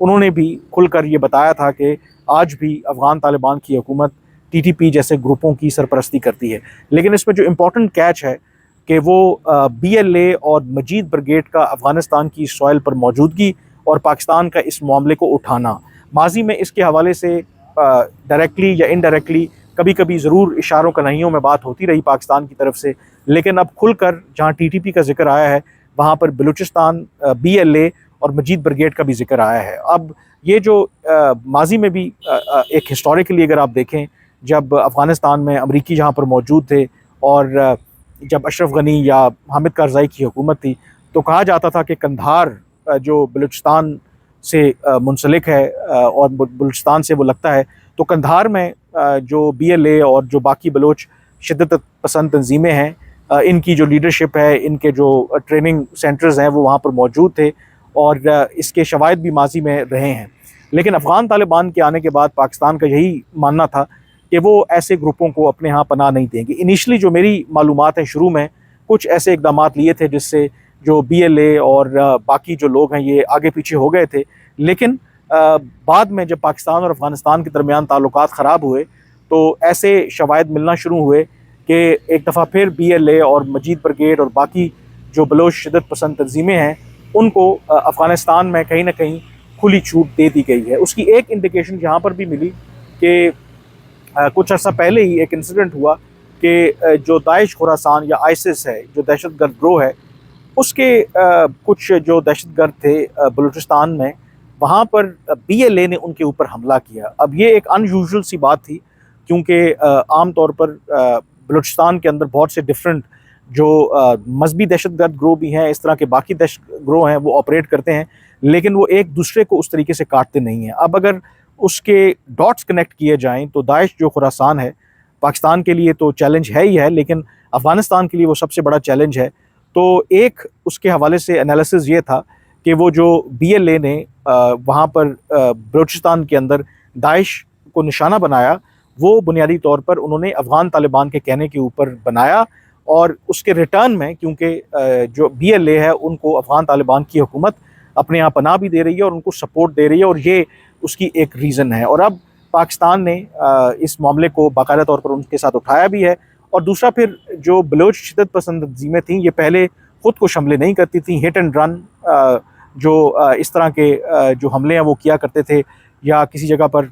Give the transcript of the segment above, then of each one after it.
انہوں نے بھی کھل کر یہ بتایا تھا کہ آج بھی افغان طالبان کی حکومت ٹی ٹی پی جیسے گروپوں کی سرپرستی کرتی ہے. لیکن اس میں جو امپورٹنٹ کیچ ہے کہ وہ بی ایل اے اور مجید بریگیڈ کا افغانستان کی سوائل پر موجودگی اور پاکستان کا اس معاملے کو اٹھانا. ماضی میں اس کے حوالے سے ڈائریکٹلی یا انڈائریکٹلی کبھی کبھی ضرور اشاروں کنہیوں میں بات ہوتی رہی پاکستان کی طرف سے، لیکن اب کھل کر جہاں ٹی ٹی پی کا ذکر آیا ہے وہاں پر بلوچستان، بی ایل اے اور مجید بریگیڈ کا بھی ذکر آیا ہے. اب یہ جو ماضی میں بھی ایک ہسٹوریکلی اگر آپ دیکھیں، جب افغانستان میں امریکی جہاں پر موجود تھے اور جب اشرف غنی یا حامد کارزائی کی حکومت تھی، تو کہا جاتا تھا کہ قندھار جو بلوچستان سے منسلک ہے اور بلوچستان سے وہ لگتا ہے، تو قندھار میں جو بی ایل اے اور جو باقی بلوچ شدت پسند تنظیمیں ہیں، ان کی جو لیڈرشپ ہے، ان کے جو ٹریننگ سینٹرز ہیں وہ وہاں پر موجود تھے اور اس کے شواہد بھی ماضی میں رہے ہیں. لیکن افغان طالبان کے آنے کے بعد پاکستان کا یہی ماننا تھا کہ وہ ایسے گروپوں کو اپنے ہاں پناہ نہیں دیں گے. انیشلی جو میری معلومات ہیں، شروع میں کچھ ایسے اقدامات لیے تھے جس سے جو بی ایل اے اور باقی جو لوگ ہیں یہ آگے پیچھے ہو گئے تھے، لیکن بعد میں جب پاکستان اور افغانستان کے درمیان تعلقات خراب ہوئے تو ایسے شواہد ملنا شروع ہوئے کہ ایک دفعہ پھر بی ایل اے اور مجید بریگیڈ اور باقی جو بلوچ شدت پسند تنظیمیں ہیں ان کو افغانستان میں کہیں نہ کہیں کھلی چھوٹ دے دی گئی ہے. اس کی ایک انڈیکیشن یہاں پر بھی ملی کہ کچھ عرصہ پہلے ہی ایک انسیڈنٹ ہوا کہ جو داعش خراسان یا آئسس ہے، جو دہشت گرد گروہ ہے، اس کے کچھ جو دہشت گرد تھے بلوچستان میں، وہاں پر بی ایل اے نے ان کے اوپر حملہ کیا. اب یہ ایک ان یوزول سی بات تھی کیونکہ عام طور پر بلوچستان کے اندر بہت سے ڈفرینٹ جو مذہبی دہشت گرد گروہ بھی ہیں، اس طرح کے باقی دہشت گروہ ہیں، وہ آپریٹ کرتے ہیں، لیکن وہ ایک دوسرے کو اس طریقے سے کاٹتے نہیں ہیں. اب اگر اس کے ڈاٹس کنیکٹ کیے جائیں تو داعش جو خراسان ہے پاکستان کے لیے تو چیلنج ہے ہی ہے، لیکن افغانستان کے لیے وہ سب سے بڑا چیلنج ہے. تو ایک اس کے حوالے سے انالیسز یہ تھا کہ وہ جو بی ایل اے نے وہاں پر بلوچستان کے اندر داعش کو نشانہ بنایا، وہ بنیادی طور پر انہوں نے افغان طالبان کے کہنے کے اوپر بنایا، اور اس کے ریٹرن میں کیونکہ جو بی ایل اے ہے ان کو افغان طالبان کی حکومت اپنے یہاں پناہ بھی دے رہی ہے اور ان کو سپورٹ دے رہی ہے، اور یہ اس کی ایک ریزن ہے. اور اب پاکستان نے اس معاملے کو باقاعدہ طور پر ان کے ساتھ اٹھایا بھی ہے. اور دوسرا پھر جو بلوچ شدت پسند تنظیمیں تھیں، یہ پہلے خود کو حملے نہیں کرتی تھیں، ہٹ اینڈ رن جو اس طرح کے جو حملے ہیں وہ کیا کرتے تھے، یا کسی جگہ پر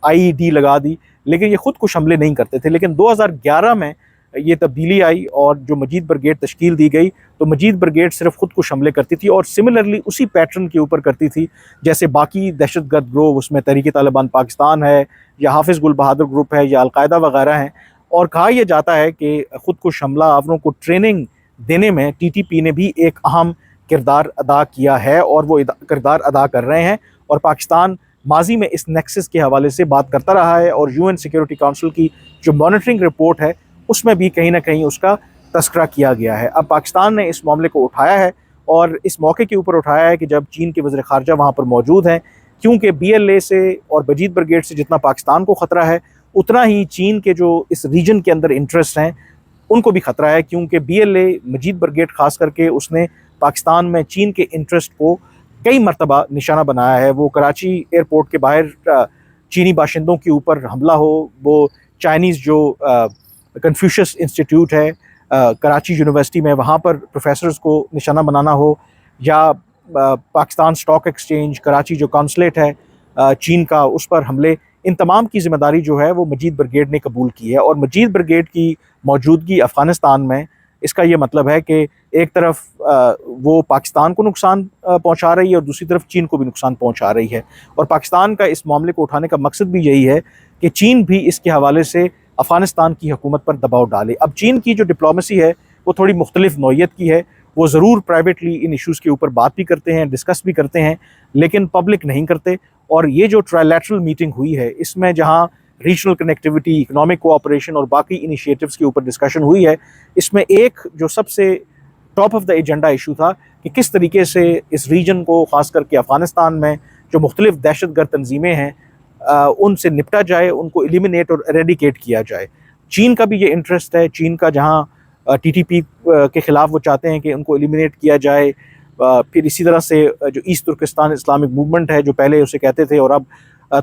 آئی ڈی لگا دی، لیکن یہ خود کش حملے نہیں کرتے تھے. لیکن 2011 میں یہ تبدیلی آئی اور جو مجید بریگیڈ تشکیل دی گئی، تو مجید بریگیڈ صرف خود کش حملے کرتی تھی اور سملرلی اسی پیٹرن کے اوپر کرتی تھی جیسے باقی دہشت گرد گروہ، اس میں تحریک طالبان پاکستان ہے یا حافظ گل بہادر گروپ ہے یا القاعدہ وغیرہ ہیں. اور کہا یہ جاتا ہے کہ خود کش حملہ آوروں کو ٹریننگ دینے میں ٹی ٹی پی نے بھی ایک اہم کردار ادا کیا ہے اور وہ کردار ادا کر رہے ہیں. اور پاکستان ماضی میں اس نیکسس کے حوالے سے بات کرتا رہا ہے، اور یو این سیکورٹی کونسل کی جو مانیٹرنگ رپورٹ ہے اس میں بھی کہیں نہ کہیں اس کا تذکرہ کیا گیا ہے. اب پاکستان نے اس معاملے کو اٹھایا ہے اور اس موقع کے اوپر اٹھایا ہے کہ جب چین کے وزیر خارجہ وہاں پر موجود ہیں، کیونکہ بی ایل اے سے اور مجید بریگیڈ سے جتنا پاکستان کو خطرہ ہے، اتنا ہی چین کے جو اس ریجن کے اندر انٹرسٹ ہیں ان کو بھی خطرہ ہے. کیونکہ B L A Majeed brigade خاص کر کے اس نے پاکستان میں چین کے انٹرسٹ کو کئی مرتبہ نشانہ بنایا ہے. وہ کراچی ایئرپورٹ کے باہر چینی باشندوں کے اوپر حملہ ہو، وہ چائنیز جو کنفیوشس انسٹیٹیوٹ ہے کراچی یونیورسٹی میں، وہاں پر پروفیسرز کو نشانہ بنانا ہو، یا پاکستان سٹاک ایکسچینج کراچی جو کانسلیٹ ہے چین کا، اس پر حملے، ان تمام کی ذمہ داری جو ہے وہ مجید بریگیڈ نے قبول کی ہے. اور مجید بریگیڈ کی موجودگی افغانستان میں، اس کا یہ مطلب ہے کہ ایک طرف وہ پاکستان کو نقصان پہنچا رہی ہے اور دوسری طرف چین کو بھی نقصان پہنچا رہی ہے. اور پاکستان کا اس معاملے کو اٹھانے کا مقصد بھی یہی ہے کہ چین بھی اس کے حوالے سے افغانستان کی حکومت پر دباؤ ڈالے. اب چین کی جو ڈپلومیسی ہے وہ تھوڑی مختلف نوعیت کی ہے. وہ ضرور پرائیویٹلی ان ایشوز کے اوپر بات بھی کرتے ہیں، ڈسکس بھی کرتے ہیں، لیکن پبلک نہیں کرتے. اور یہ جو ٹرائلیٹرل میٹنگ ہوئی ہے، اس میں جہاں ریجنل کنیکٹیوٹی، اکنامک کوآپریشن اور باقی انیشیٹوز کے اوپر ڈسکشن ہوئی ہے، اس میں ایک جو سب سے top of the agenda issue تھا کہ کس طریقے سے اس ریجن کو، خاص کر کے افغانستان میں جو مختلف دہشت گرد تنظیمیں ہیں ان سے نپٹا جائے، ان کو ایلیمینیٹ اور ایریڈیکیٹ کیا جائے. چین کا بھی یہ انٹرسٹ ہے. چین کا جہاں ٹی ٹی پی کے خلاف وہ چاہتے ہیں کہ ان کو ایلیمینیٹ کیا جائے، پھر اسی طرح سے جو ایسٹ ترکستان اسلامک موومنٹ ہے جو پہلے اسے کہتے تھے اور اب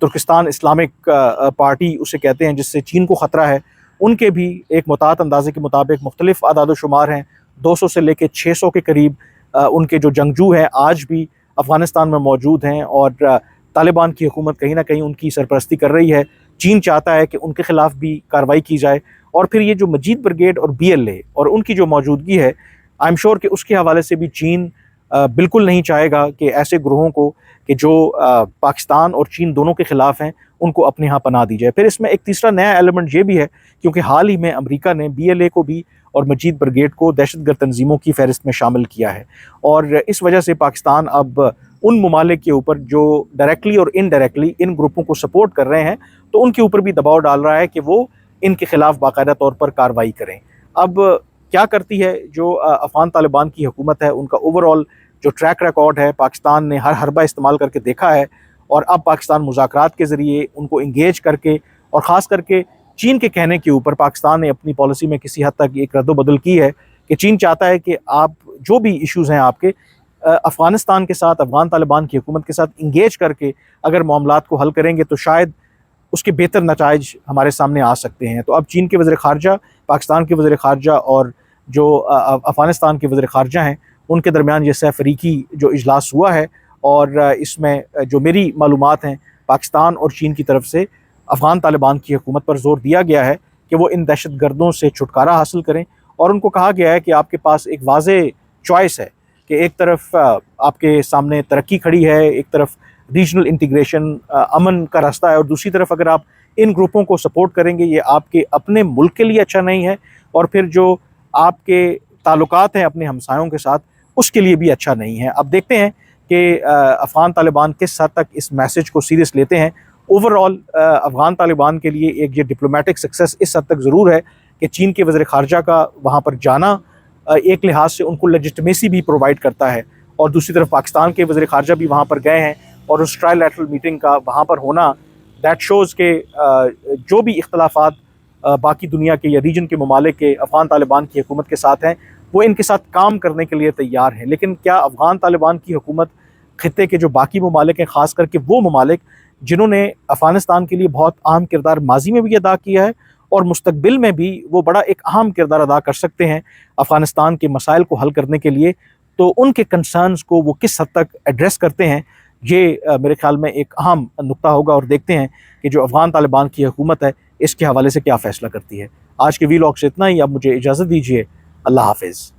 ترکستان اسلامک پارٹی اسے کہتے ہیں، جس سے چین کو خطرہ ہے، ان کے بھی ایک متعدد اندازے کے مطابق مختلف اعداد و شمار ہیں، 200 سے لے کے 600 کے قریب ان کے جو جنگجو ہیں آج بھی افغانستان میں موجود ہیں، اور طالبان کی حکومت کہیں نہ کہیں ان کی سرپرستی کر رہی ہے۔ چین چاہتا ہے کہ ان کے خلاف بھی کارروائی کی جائے، اور پھر یہ جو مجید بریگیڈ اور BLA اور ان کی جو موجودگی ہے، آئی ایم شور کہ اس کے حوالے سے بھی چین بالکل نہیں چاہے گا کہ ایسے گروہوں کو کہ جو پاکستان اور چین دونوں کے خلاف ہیں ان کو اپنے ہاں پناہ دی جائے۔ پھر اس میں ایک تیسرا نیا ایلیمنٹ یہ بھی ہے، کیونکہ حال ہی میں امریکہ نے BLA کو بھی اور مجید بریگیڈ کو دہشت گرد تنظیموں کی فہرست میں شامل کیا ہے، اور اس وجہ سے پاکستان اب ان ممالک کے اوپر جو ڈائریکٹلی اور انڈائریکٹلی ان گروپوں کو سپورٹ کر رہے ہیں تو ان کے اوپر بھی دباؤ ڈال رہا ہے کہ وہ ان کے خلاف باقاعدہ طور پر کارروائی کریں۔ اب کیا کرتی ہے جو افغان طالبان کی حکومت ہے، ان کا اوورآل جو ٹریک ریکارڈ ہے، پاکستان نے ہر حربہ استعمال کر کے دیکھا ہے، اور اب پاکستان مذاکرات کے ذریعے ان کو انگیج کر کے، اور خاص کر کے چین کے کہنے کے اوپر پاکستان نے اپنی پالیسی میں کسی حد تک ایک رد و بدل کی ہے کہ چین چاہتا ہے کہ آپ جو بھی ایشوز ہیں آپ کے افغانستان کے ساتھ، افغان طالبان کی حکومت کے ساتھ انگیج کر کے اگر معاملات کو حل کریں گے تو شاید اس کے بہتر نتائج ہمارے سامنے آ سکتے ہیں۔ تو اب چین کے وزیر خارجہ، پاکستان کے وزیر خارجہ اور جو افغانستان کے وزیر خارجہ ہیں ان کے درمیان یہ سہ فریقی جو اجلاس ہوا ہے، اور اس میں جو میری معلومات ہیں پاکستان اور چین کی طرف سے افغان طالبان کی حکومت پر زور دیا گیا ہے کہ وہ ان دہشت گردوں سے چھٹکارا حاصل کریں، اور ان کو کہا گیا ہے کہ آپ کے پاس ایک واضح چوائس ہے کہ ایک طرف آپ کے سامنے ترقی کھڑی ہے، ایک طرف ریجنل انٹیگریشن، امن کا راستہ ہے، اور دوسری طرف اگر آپ ان گروپوں کو سپورٹ کریں گے یہ آپ کے اپنے ملک کے لیے اچھا نہیں ہے، اور پھر جو آپ کے تعلقات ہیں اپنے ہمسایوں کے ساتھ اس کے لیے بھی اچھا نہیں ہے۔ اب دیکھتے ہیں کہ افغان طالبان کس حد تک اس میسج کو سیریس لیتے ہیں۔ اوورآل افغان طالبان کے لیے ایک یہ ڈپلومیٹک سکسس اس حد تک ضرور ہے کہ چین کے وزیر خارجہ کا وہاں پر جانا ایک لحاظ سے ان کو لیجٹمیسی بھی پرووائڈ کرتا ہے، اور دوسری طرف پاکستان کے وزیر خارجہ بھی وہاں پر گئے ہیں، اور اس ٹرائی لیٹرل میٹنگ کا وہاں پر ہونا دیٹ شوز کہ جو بھی اختلافات باقی دنیا کے یا ریجن کے ممالک کے افغان طالبان کی حکومت کے ساتھ ہیں وہ ان کے ساتھ کام کرنے کے لیے تیار ہیں۔ لیکن کیا افغان طالبان کی حکومت خطے کے جو باقی ممالک ہیں، خاص کر کے وہ ممالک جنہوں نے افغانستان کے لیے بہت اہم کردار ماضی میں بھی ادا کیا ہے اور مستقبل میں بھی وہ بڑا ایک اہم کردار ادا کر سکتے ہیں افغانستان کے مسائل کو حل کرنے کے لیے، تو ان کے کنسرنز کو وہ کس حد تک ایڈریس کرتے ہیں، یہ میرے خیال میں ایک اہم نقطہ ہوگا، اور دیکھتے ہیں کہ جو افغان طالبان کی حکومت ہے اس کے حوالے سے کیا فیصلہ کرتی ہے۔ آج کے ویلاگ سے اتنا ہی، اب مجھے اجازت دیجیے، اللہ حافظ۔